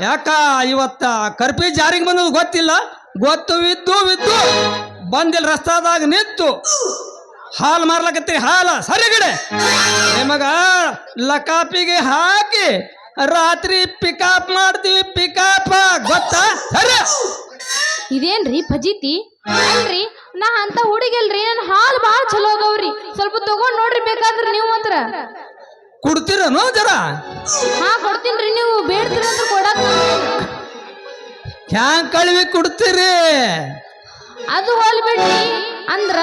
ಯಾಕ ಇವತ್ತ ಕರ್ಫ್ಯೂ ಜಾರಿಗೆ ಬಂದದ್ದು ಗೊತ್ತಿಲ್ಲ. ಗೊತ್ತು ವಿದ್ದು ಬಂದಿಲ್ಲ ರಸ್ತಾದಾಗ ನಿಂತು ಹಾಲು ಮಾರ್ಲಕತ್ತೀರಿ. ಹಾಲ ಸರಿಗಡೆ ನಿಮಗ ಲಕಾಪಿಗೆ ಹಾಕಿ ರಾತ್ರಿ ಪಿಕಪ್ ಮಾಡ್ತೀವಿ. ಪಿಕಪ್ ಗೊತ್ತಾ? ಸರಿ ಇದೇನ್ರಿ ಫಜೀತಿ ಅಲ್ರಿ? ನಾ ಅಂತ ಹುಡುಗಿಲ್ರಿ, ನನ್ನ ಹಾಲು ಭಾಳ ಚಲೋ ಅದಾವ್ರಿ. ಸ್ವಲ್ಪ ತಗೊಂಡ್ ನೋಡ್ರಿ ಬೇಕಾದ್ರೆ ನೀವು ಮಾತ್ರ. ಕೊಡ್ತೀರನು ಜರ? ಹಾ ಕೊಡ್ತೀನ್ರಿ, ನೀವು ಬೇಡ್ತೀರಿ ಅಂದ್ರೆ ಕೊಡಕ್. ಹ್ಯಾಂಗ್ ಕಳ್ವಿ ಕೊಡ್ತೀರಿ? ಅದು ಹೋಲ್ ಬಿಡ್ರಿ. ಅಂದ್ರ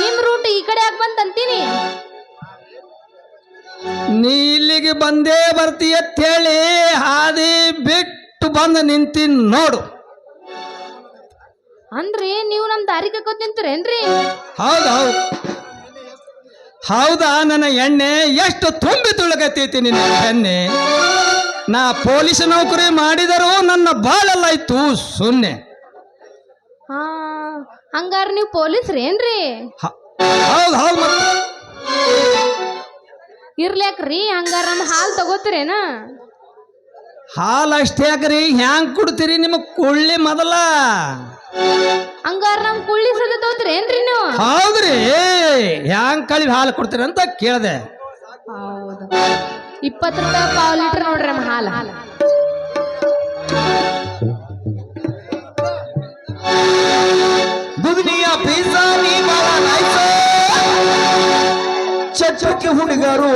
ನಿಮ್ ರೂಟ್ ಈ ಕಡೆ ಯಾಕೆ ಬಂತಂತೀನಿ? ನೀ ಇಲ್ಲಿಗೆ ಬಂದೇ ಬರ್ತೀಯ ಅಂತೇಳಿ ಹಾದಿ ಬಿಟ್ಟು ಬಂದು ನಿಂತೀನಿ ನೋಡು. ಅಂದ್ರಿ ನೀವು ನಮ್ ದಾರಿ ಕಕ್ಕೋತ್ ನಿಂತೀರೇನ್ರಿ? ಹೌದಾ? ನನ್ನ ಎಣ್ಣೆ ಎಷ್ಟು ತುಂಬಿ ತುಳಗತ್ತೈತಿ ನಿನ್ನ ಎಣ್ಣೆ. ನಾ ಪೊಲೀಸ್ ನೌಕರಿ ಮಾಡಿದರೂ ನನ್ನ ಬಾಳೆಲ್ಲ ಇತ್ತು ಸುನ್ನೆ. ಹಾ ಹಂಗಾರ ನೀವು ಪೊಲೀಸ್ರಿ ಏನ್ರಿ? ಹೌದು ಇರ್ಲ್ಯಾಕ್ರಿ. ಹಂಗಾರ ನಮ್ಮ ಹಾಲು ತಗೋತೀರೇನ? ಹಾಲು ಅಷ್ಟೇ ಯಾಕ್ರಿ? ಹ್ಯಾಂಗ್ ಕೊಡ್ತೀರಿ? ನಿಮಗ್ ಕೊಳ್ಳಿ ಮೊದಲ. ಹಂಗಾರ ನಮ್ ಕುಳ್ಳಿ ಸದ ತಗೋತೀರೇನ್ರಿ ನೀವು? ಹೌದ್ರಿ. ಹ್ಯಾಂಗ್ ಕಳಿ ಹಾಲು ಕೊಡ್ತೀರಿ ಅಂತ ಕೇಳ್ದೆ. ಹೌದು, 20 ರೂಪಾಯಿ ಪಾವ್ ಲೀಟರ್ ನೋಡ್ರಿ ನಮ್ಮ ಹಾಲು. ದುನಿಯಾ ಪಿಜ್ಜಾ ನೀ ಬಾಳ ನೈಸ್. ಚಚ್ಚಕ್ಕೆ ಹುಡುಗರು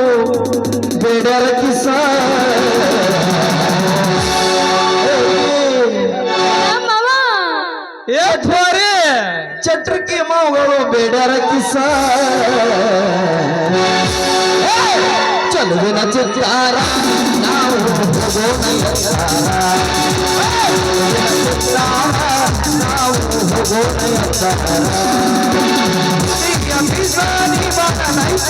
ಬೇಡರ ಕಿಸ. ಚಟ್ರಕ್ಕೆ ಮಾವುಗಳು ಬೇಡರ ಕಿಸ. ಚಲುವಿನ ಚಿತ್ತಾರ ನಾವು ಹೋಗೋಣ ಎತ್ತಾರ. ನಾವು ಹೋಗೋಣ ಎತ್ತಾರ. ಪಿಜ್ಜಾ ನೀ ಬಾಳ ನೈಸ.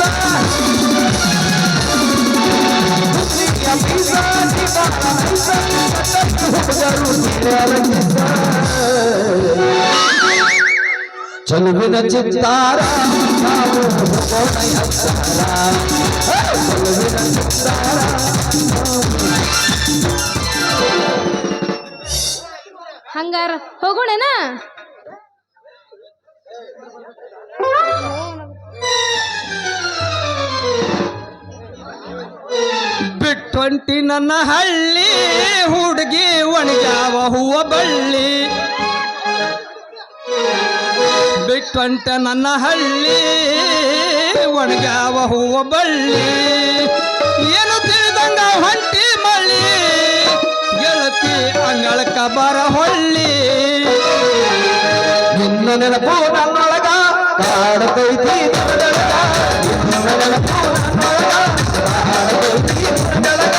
ಪಿಜ್ಜಾ ನೀ ಬಾಳ ನೈಸ. ಹುಡುಗರು ಬೇಡರ ಕಿಸ. ಚಲುವಿನ ಚಿತ್ತಾರ ನಾವು ಹೋಗೋಣ ಎತ್ತಾರ. ಚಲುವಿನ ಚಿತ್ತಾರ. ಹಂಗಾರ ಹೋಗೋಣನಾ? ಬಿಟ್ಟೊಂಟಿ ನನ್ನ ಹಳ್ಳಿ ಹುಡುಗಿ ಒಣಗ್ಯಾವ ಹೂವ ಬಳ್ಳಿ. ಬಿಟ್ಟೊಂಟ ನನ್ನ ಹಳ್ಳಿ ಒಣಗ್ಯಾವ ಹೂವ ಬಳ್ಳಿ. ಏನು ತಿಳಿದಂಗ ಹೊಂಟಿ ಮಳ್ಳಿ ಗೆಳತಿ ಅಂಗಳಕ್ಕ ಬರ ಹೊಳ್ಳಿ. ನಿನ್ನ ನೆನಪು ನನ್ನೊಳಗ ಕಾಡತೈತಿ ನನ್ನೊಳಗ. ನಿನ್ನ ನೆನಪು ನನ್ನೊಳಗ ಕಾಡತೈತಿ ನನ್ನೊಳಗ.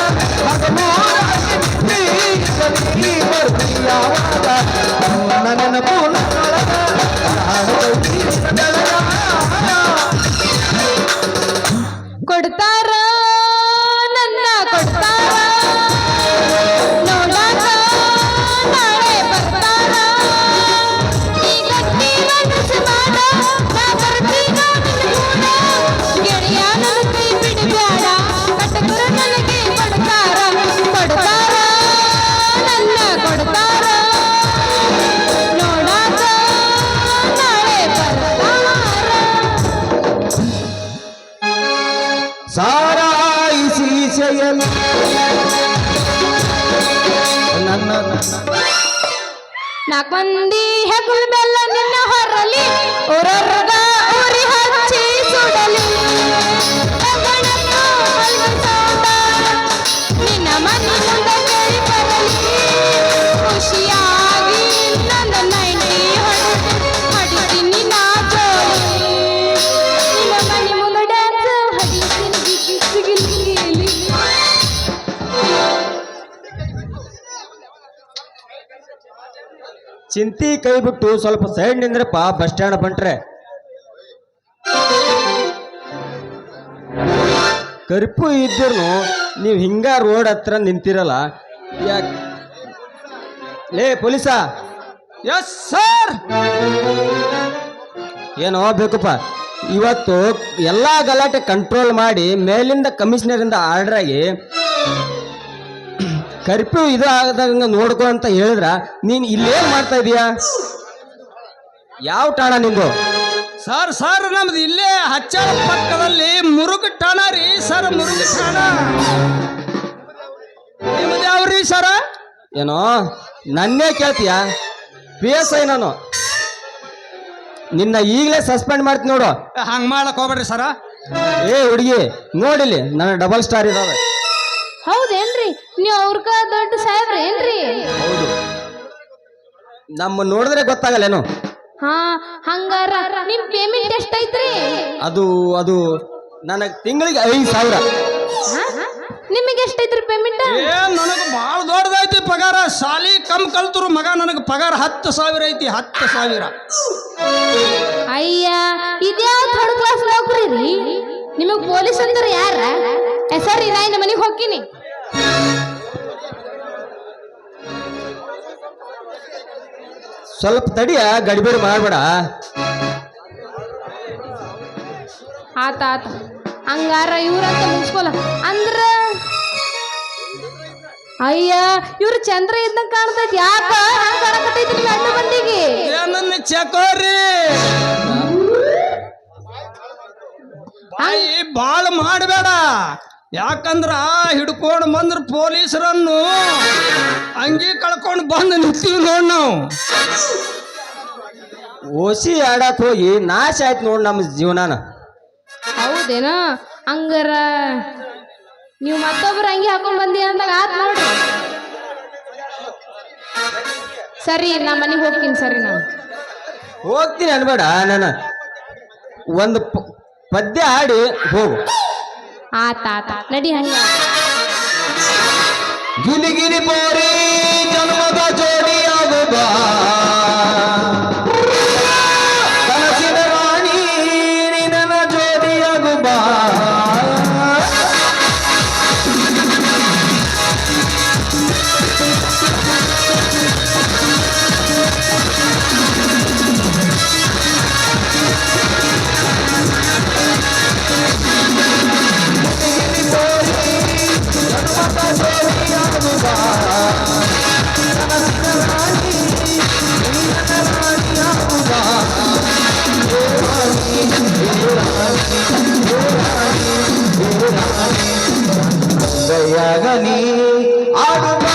ಹಗಲೂರಾಗಿ ನಿಂತಿ ಬರ್ತಿ ಯಾವಾಗ. ನಿನ್ನ ನೆನಪು ನನ್ನೊಳಗ ಕಾಡತೈತಿ ನನ್ನೊಳಗ. ಕೊಡ್ತಾರ ನನ್ನ ಕೊಡ್ತಾರ ನೋಡಾಕ ನಾಳೆ ಬರ್ತಾರ. ಈ ಗಟ್ಟಿ ಮನಸ್ಸು ಮಾಡ ನಾ ಬರ್ತೀನ ನಿನ್ನ ಕೂಡ. ಗೆಳೆಯ ನನ್ನ ಕೈ ಬಿಡಬೇಡ ಕಟಕರ ನನಗೆ ಕೊಡ್ತಾರ. ಕೊಡ್ತಾರ ನನ್ನ ಕೊಡ್ತಾರ ನೋಡಾಕ ನಾಳೆ ಬರ್ತಾರ. ಸಾರಾಯಿಸಿ ಸೆಯಲು ನನ್ನ 4 ಮಂದಿ ಹೆಗುಲ್ ಬೆಲ್ಲ ನಿನ್ನ ಹೊರಲಿ. ಊರೊರ್ಗ ಉರಿ ಹಚ್ಚಿ ಸುಡಲಿ. ಗಗನಕ್ಕ ಮಲ್ಗಿಸೋದ ನಿನ್ನ ಮನೆ ಮುಂದೆ ಕೇಳಿ ಬರಲಿ. ಖುಷಿಯಾಗಿ ನನ್ನ ನೈಟಿ ಹೊಡಿತೀನಿ ನಾ ಜೋಲಿ. ನಿನ್ನ ಮನೆ ಮುಂದೆ ಡ್ಯಾನ್ಸ್ ಹೊಡಿತೀನಿ. ಚಿಂತಿ ಕೈ ಬಿಟ್ಟು ಸ್ವಲ್ಪ ಸೈಡ್ ನಿಂದ್ರಪ್ಪ. ಬಸ್ ಸ್ಟ್ಯಾಂಡ್ ಬಂಟ್ರೆ ಕರ್ಫ್ಯೂ ಇದ್ರೂ ನೀವು ಹಿಂಗ ರೋಡ್ ಹತ್ರ ನಿಂತಿರಲ್ಲ ಯಾಕೆ? ಲೇ ಪೊಲೀಸ. Yes sir. ಏನೋ ಬೇಕಪ್ಪ, ಇವತ್ತು ಎಲ್ಲ ಗಲಾಟೆ ಕಂಟ್ರೋಲ್ ಮಾಡಿ ಮೇಲಿಂದ ಕಮಿಷನರಿಂದ ಆರ್ಡರ್ ಆಗಿ ಕರ್ಫ್ಯೂ ಇದು ಆಗದಂಗ ನೋಡ್ಕೊ ಅಂತ ಹೇಳಿದ್ರ ನೀನ್ ಇಲ್ಲೇನ್ ಮಾಡ್ತಾ ಇದೀಯಾ? ಯಾವ ಠಾಣ ನಿಂದು? ಸರ್ ಸರ್ ನಮ್ದು ಇಲ್ಲೇ ಹಚ್ಚಾಳ ಪಕ್ಕದಲ್ಲಿ ಮುರುಗ ಠಾಣ ರೀ ಸರ್, ಮುರುಗ ಠಾಣ. ನಿಮ್ದು ಯಾವ್ರಿ ಸರ? ಏನೋ ನನ್ನೇ ಕೇಳ್ತೀಯ? PSI ನಾನು. ನಿನ್ನ ಈಗಲೇ ಸಸ್ಪೆಂಡ್ ಮಾಡ್ತೀನಿ ನೋಡು. ಹಂಗ್ ಮಾಡಕ್ ಹೋಗ್ಬೇಡ್ರಿ ಸರ. ಏ ಹುಡುಗಿ ನೋಡಿಲಿ, ನನ್ನ ಡಬಲ್ ಸ್ಟಾರ್ ಇದಾವೆ. ಹೌದೇನ್ರಿ ನೀವು ಅವ್ರಕ ದೊಡ್ಡ ಸಾಹೇಬ್ರ ಏನ್ರಿ? ಹೌದು, ನಮ್ಮ ನೋಡಿದ್ರೆ ಗೊತ್ತಾಗಲ್ಲೇನು? ಹಾ ಹಂಗಾರ ನಿಮ್ ಪೇಮೆಂಟ್ ಎಷ್ಟೈತ್ರಿ? ಅದು ಅದು ನನಗೆ ತಿಂಗಳಿಗೆ 5,000. ನಿಮಗೆ ಎಷ್ಟೈತ್ರಿ ಪೇಮೆಂಟ್? ನನಗೆ ಭಾಳ ದೊಡ್ಡದೈತಿ ಪಗಾರ. ಸಾಲಿ ಕಮ್ ಕಲ್ತರು ಮಗ, ನನಗೆ ಪಗಾರ 10,000 ಐತಿ. 10,000. ಅಯ್ಯ ಇದ್ಯಾವ ಥರ್ಡ್ ಕ್ಲಾಸ್ ನೌಕರಿ ರೀ? ನಿಮಗ್ ಪೊಲೀಸ್ ಅಂದ್ರೆ ಯಾರ? ಸರಿ ನಾ ಇನ್ನು ಮನೆಗೆ ಹೋಗ್ತೀನಿ. ಸ್ವಲ್ಪ ತಡಿಯ, ಗಡಿಬೇಡಿ ಮಾಡಬೇಡ. ಆತ ಆತ ಹಂಗಾರ ಇವ್ರಂತ ಮುಗಿಸ್ಕೊಲ್ಲ ಅಂದ್ರ. ಅಯ್ಯ ಇವ್ರು ಚಂದ್ರ ಇದ್ದಂಗ ಕಾಣ್ತೈತಿ. ಯಾಕ ಹಂಗ ಕಾಣಕತ್ತೈತಿ ನಿಮ್ ಅಡ್ಡ ಮಂದಿಗೆ? ನನ್ನ ಚಕೋರಿ ಬಾಯಿ ಬಾಳ ಮಾಡಬೇಡ. ಯಾಕಂದ್ರ ಹಿಡ್ಕೊಂಡು ಬಂದ್ರ ಪೊಲೀಸರನ್ನು ಅಂಗಿ ಕಳ್ಕೊಂಡು ಬಂದು ನಿಂತೀವಿ ನೋಡ್ ನಾವು. ಓಸಿ ಆಡಕ್ ಹೋಗಿ ನಾಶ ಆಯ್ತು ನೋಡ್ ನಮ್ಮ ಜೀವನಾನ. ಹೌದೇನ? ಹಂಗಾರ ನೀವು ಮತ್ತೊಬ್ರು ಅಂಗಿ ಹಾಕೊಂಡ್ ಬಂದಿ ಅಂದಾಗ ಆತ್ ನೋಡ್ರಿ. ಸರಿ ನಾ ಮನೆಗೆ ಹೋಗ್ತೀನಿ. ಸರಿ ನಾನು ಹೋಗ್ತೀನಿ ಅನ್ಬೇಡ. ನಾನು ಒಂದು ಪದ್ಯ ಹಾಡಿ ಹೋಗು. ಆತ ಆತ ನಡಿ ಹಂಗ. ಗಿಲಿಗಿಲಿ ಬೋರಿ ಜನ್ಮದ ಜೋಡಿಯಾಗುವ ಕನಸಿನ ರಾಣಿ ನಿನ್ನ ಜೋಡಿಯಾಗುವ. ಗಯಗನಿ ಆಡುವ